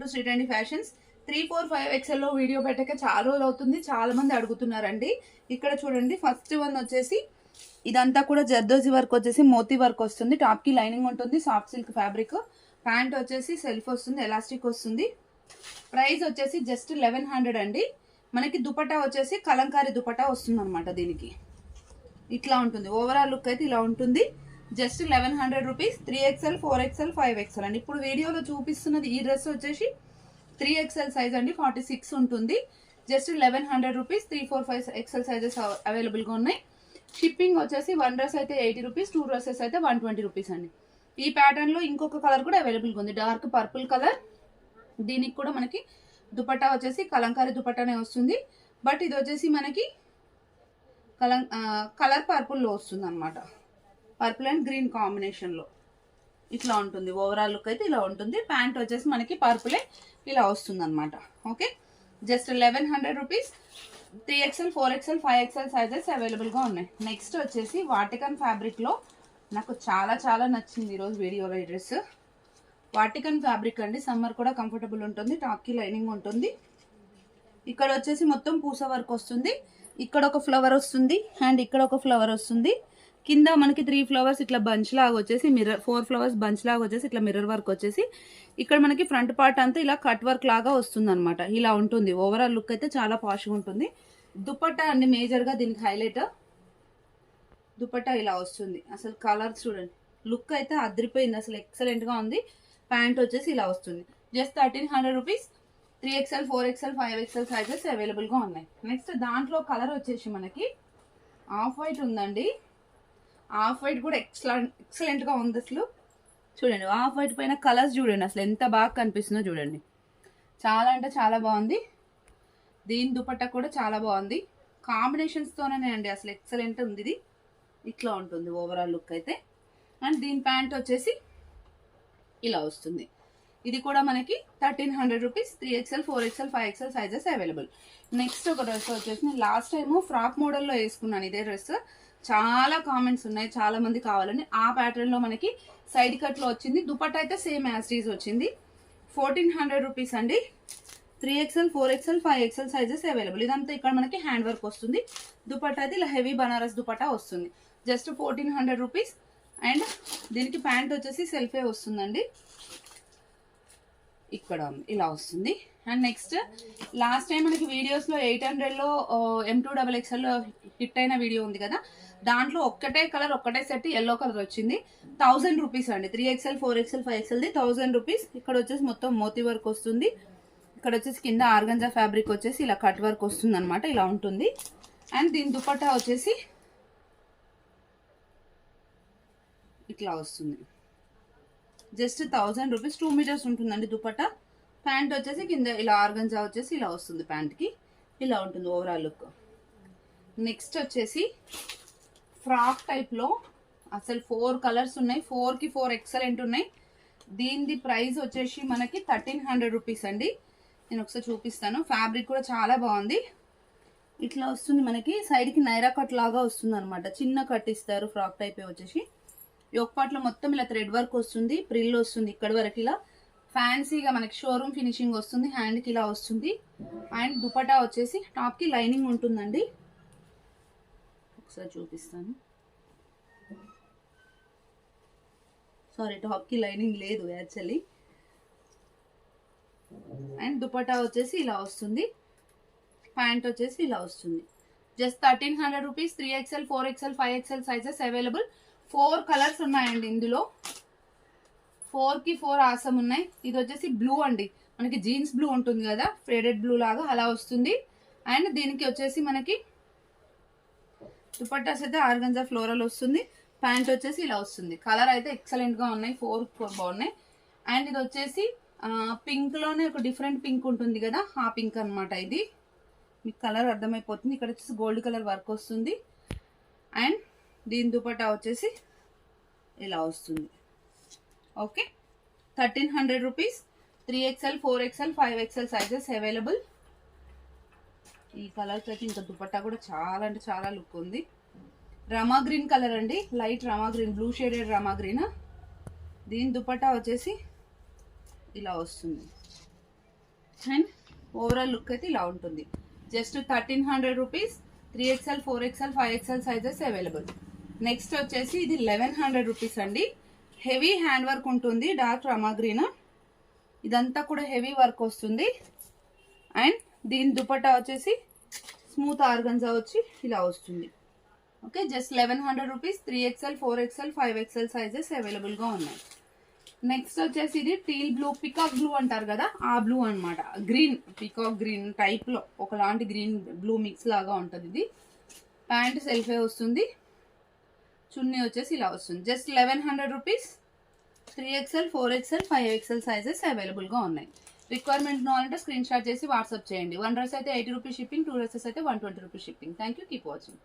To Shri trendy fashions. 3, 4, 5 XL లో video పెట్టక చాలా రోజులు అవుతుంది. చాలా మంది అడుగుతున్నారండి. ఇక్కడ చూడండి, ఫస్ట్ వన్ వచ్చేసి ఇదంతా కూడా జర్దోజీ వర్క్ వచ్చేసి మోతీ వర్క్ వస్తుంది. టాప్ కి లైనింగ్ ఉంటుంది, సాఫ్ట్ సిల్క్ ఫ్యాబ్రిక్. ప్యాంట్ వచ్చేసి సెల్ఫ్ వస్తుంది, ఎలాస్టిక్ వస్తుంది. ప్రైస్ వచ్చేసి జస్ట్ 1100 అండి. మనకి దుపట్టా వచ్చేసి కలంకారీ దుపట్టా వస్తుంది అనమాట. దీనికి ఇట్లా ఉంటుంది. ఓవరాల్ లుక్ అయితే ఇలా ఉంటుంది. Just 1100 rupees. 3XL, 4XL, 5XL అండి. ఇప్పుడు వీడియోలో చూపిస్తున్నది ఈ డ్రెస్ వచ్చేసి 3XL సైజ్ అండి, 46 ఉంటుంది. Just 1100 rupees. 3, 4, 5XL సైజెస్ అవైలబుల్గా ఉన్నాయి. షిప్పింగ్ వచ్చేసి 1 డ్రెస్ అయితే 80 రూపీస్, 2 డ్రెస్సెస్ అయితే 120 రూపీస్ అండి. ఈ ప్యాటర్న్ లో ఇంకొక కలర్ కూడా అవైలబుల్గా ఉంది, డార్క్ పర్పుల్ కలర్. దీనికి కూడా మనకి దుపట్టా వచ్చేసి కలంకారీ దుపట్టానే వస్తుంది. బట్ ఇది వచ్చేసి మనకి కలర్ పర్పుల్లో వస్తుంది అనమాట. పర్పుల్ అండ్ గ్రీన్ కాంబినేషన్ లో ఇట్లా ఉంటుంది. ఓవరాల్ లుక్ అయితే ఇలా ఉంటుంది. ప్యాంట్ వచ్చేసి మనకి పర్పులే ఇలా వస్తుంది అనమాట. Okay, just 1100 rupees. 3XL, 4XL, 5XL sizes అవైలబుల్గా ఉన్నాయి. నెక్స్ట్ వచ్చేసి వాటికన్ ఫ్యాబ్రిక్ లో నాకు చాలా చాలా నచ్చింది ఈరోజు వీడియోలో ఈ డ్రెస్. వాటికన్ ఫ్యాబ్రిక్ అండి, సమ్మర్ కూడా కంఫర్టబుల్ ఉంటుంది. టాప్ కి లైనింగ్ ఉంటుంది. ఇక్కడ వచ్చేసి మొత్తం పూస వర్క్ వస్తుంది. ఇక్కడ ఒక ఫ్లవర్ వస్తుంది అండ్ ఇక్కడ ఒక ఫ్లవర్ వస్తుంది. కింద మనకి 3 ఫ్లవర్స్ ఇట్లా బంచ్ లాగా వచ్చేసి 4 ఫ్లవర్స్ బంచ్ లాగా వచ్చేసి ఇట్లా మిర్రర్ వర్క్ వచ్చేసి ఇక్కడ మనకి ఫ్రంట్ పార్ట్ అంతా ఇలా కట్ వర్క్ లాగా వస్తుంది అనమాట. ఇలా ఉంటుంది. ఓవరాల్ లుక్ అయితే చాలా పాష్గా ఉంటుంది. దుపట్టా అండి మేజర్ గా దీనికి హైలైట్. దుపట్టా ఇలా వస్తుంది. అసలు కలర్ చూడండి, లుక్ అయితే అదిరిపోయింది, అసలు ఎక్సలెంట్ గా ఉంది. ప్యాంట్ వచ్చేసి ఇలా వస్తుంది. Just 1300 rupees. 3XL, 4XL, 5XL sizes available గా ఉన్నాయి. నెక్స్ట్ దాంట్లో కలర్ వచ్చేసి మనకి ఆఫ్ వైట్ ఉందండి. ఆఫ్ వైట్ కూడా ఎక్సలెంట్ గా ఉంది. అసలు చూడండి, ఆఫ్ వైట్ పైన కలర్స్ చూడండి అసలు ఎంత బాగా కనిపిస్తుందో చూడండి. చాలా అంటే చాలా బాగుంది. దీని దుపట్టా కూడా చాలా బాగుంది. కాంబినేషన్స్ తోనే అండి, అసలు ఎక్సలెంట్ ఉంది. ఇది ఇట్లా ఉంటుంది ఓవరాల్ లుక్ అయితే. అండ్ దీని ప్యాంట్ వచ్చేసి ఇలా వస్తుంది. ఇది కూడా మనకి 1300 rupees. 3XL, 4XL, 5XL sizes available. Next ఒక డ్రెస్ వచ్చేసి నేను లాస్ట్ టైము ఫ్రాక్ మోడల్లో వేసుకున్నాను ఇదే డ్రెస్. చాలా కామెంట్స్ ఉన్నాయి, చాలా మంది కావాలని. ఆ ప్యాటర్న్ లో మనకి సైడ్ కట్ లో వచ్చింది. దుపట్టా అయితే సేమ్ యాజ్ ఈజ్ వచ్చింది. 1400 రూపీస్ అండి. 3XL, 4XL, 5XL sizes available. ఇదంతా ఇక్కడ మనకి హ్యాండ్ వర్క్ వస్తుంది. దుపట్టా అయితే ఇలా హెవీ బనారస్ దుపట్టా వస్తుంది. Just 1400 rupees. అండ్ దీనికి ప్యాంట్ వచ్చేసి సెల్ఫే వస్తుందండి. ఇక్కడ ఇలా వస్తుంది. అండ్ నెక్స్ట్ లాస్ట్ టైం మనకి వీడియోస్ లో 800 లో M2XXL లో హిట్ అయిన వీడియో ఉంది కదా, దాంట్లో ఒక్కటే కలర్ ఒక్కటే సెట్ ఎల్లో కలర్ వచ్చింది. 1000 రూపీస్ అండి. 3XL, 4XL, 5XL the 1000 rupees. ఇక్కడ వచ్చేసి మొత్తం మోతీ వర్క్ వస్తుంది. ఇక్కడ వచ్చేసి కింద ఆర్గంజా ఫ్యాబ్రిక్ వచ్చేసి ఇలా కట్ వర్క్ వస్తుంది అనమాట. ఇలా ఉంటుంది. అండ్ దీని దుపట్టా వచ్చేసి ఇట్లా వస్తుంది. Just 1000 rupees. 2 మీటర్స్ ఉంటుందండి దుపట్టా. ప్యాంట్ వచ్చేసి కింద ఇలా ఆర్గంజా వచ్చేసి ఇలా వస్తుంది. ప్యాంట్ కి ఇలా ఉంటుంది ఓవరాల్ లుక్. నెక్స్ట్ వచ్చేసి ఫ్రాక్ టైప్ లో అసలు 4 కలర్స్ ఉన్నాయి. 4 కి 4 ఎక్సలెంట్ ఉన్నాయి. దీని ప్రైస్ వచ్చేసి మనకి 1300 రూపీస్ అండి. నేను ఒకసారి చూపిస్తాను. ఫ్యాబ్రిక్ కూడా చాలా బాగుంది. ఇట్లా వస్తుంది మనకి. సైడ్ కి నైరా కట్ లాగా వస్తుంది అనమాట. చిన్న కట్ ఇస్తారు ఫ్రాక్ టైప్ వచ్చేసి. యోక్ పార్ట్ లో మొత్తం ఇలా థ్రెడ్ వర్క్ వస్తుంది, ప్రిల్ వస్తుంది. ఇక్కడ వరకు ఇలా ఫ్యాన్సీగా మనకి షోరూమ్ ఫినిషింగ్ వస్తుంది. హ్యాండ్ కి ఇలా వస్తుంది. అండ్ దుపట్టా వచ్చేసి టాప్ కి లైనింగ్ ఉంటుందండి. ఒకసారి చూపిస్తాను. సారీ, టాప్ కి లైనింగ్ లేదు యాక్చువల్లీ. అండ్ దుపట్టా వచ్చేసి ఇలా వస్తుంది. ప్యాంట్ వచ్చేసి ఇలా వస్తుంది. Just 1300 rupees. 3XL, 4XL, 5XL sizes available. 4 colours ఉన్నాయండి ఇందులో. 4 కి 4 ఆసం ఉన్నాయి. ఇది వచ్చేసి బ్లూ అండి, మనకి జీన్స్ బ్లూ ఉంటుంది కదా, ఫేడెడ్ బ్లూ లాగా అలా వస్తుంది. అండ్ దీనికి వచ్చేసి మనకి దుపట్టాస్ అయితే ఆర్గంజా ఫ్లోరల్ వస్తుంది. ప్యాంట్ వచ్చేసి ఇలా వస్తుంది. కలర్ అయితే ఎక్సలెంట్ గా ఉన్నాయి. 4 బాగున్నాయి. అండ్ ఇది వచ్చేసి పింక్ లోనే ఒక డిఫరెంట్ పింక్ ఉంటుంది కదా, ఆ పింక్ అనమాట. ఇది మీకు కలర్ అర్థమైపోతుంది. ఇక్కడ వచ్చేసి గోల్డ్ కలర్ వర్క్ వస్తుంది. అండ్ దీని దుపట్టా వచ్చేసి ఇలా వస్తుంది. Okay, 1300 rupees. 3XL, 4XL, 5XL sizes available. ఈ కలర్స్ అయితే ఇంకా దుపట్టా కూడా చాలా అంటే చాలా లుక్ ఉంది. రమా గ్రీన్ కలర్ అండి, లైట్ రమా గ్రీన్, బ్లూ షేడెడ్ రమా గ్రీన్. దీని దుపట్టా వచ్చేసి ఇలా వస్తుంది. అండ్ ఓవరాల్ లుక్ అయితే ఇలా ఉంటుంది. Just 1300 rupees. 3XL, 4XL, 5XL sizes available. Next వచ్చేసి ఇది 1100 రూపీస్ అండి. హెవీ హ్యాండ్ వర్క్ ఉంటుంది, డార్క్ రమా గ్రీన్. ఇదంతా కూడా హెవీ వర్క్ వస్తుంది. అండ్ దీని దుపట్టా వచ్చేసి స్మూత్ ఆర్గన్జా వచ్చి ఇలా వస్తుంది. Okay, just 1100 rupees. 3XL, 4XL, 5XL sizes అవైలబుల్గా ఉన్నాయి. నెక్స్ట్ వచ్చేసి ఇది టీల్ బ్లూ, పికాక్ బ్లూ అంటారు కదా, ఆ బ్లూ అనమాట. గ్రీన్, పికాక్ గ్రీన్ టైప్లో ఒకలాంటి గ్రీన్ బ్లూ మిక్స్ లాగా ఉంటుంది. ఇది ప్యాంట్ సెల్ఫే వస్తుంది. చున్నీ వచ్చేసి ఇలా వస్తుంది. Just 1100 rupees. 3XL, 4XL, 5XL sizes అవైలబుల్గా ఉన్నాయి. రిక్వైర్మెంట్ కావాలంటే స్క్రీన్ షాట్ చేసి వాట్సాప్ చేయండి. 1 డ్రెస్ అయితే 80 రూపీస్ షిప్పింగ్, 2 డ్రెసెస్ అయితే 120 rupees shipping. Thank you, keep watching.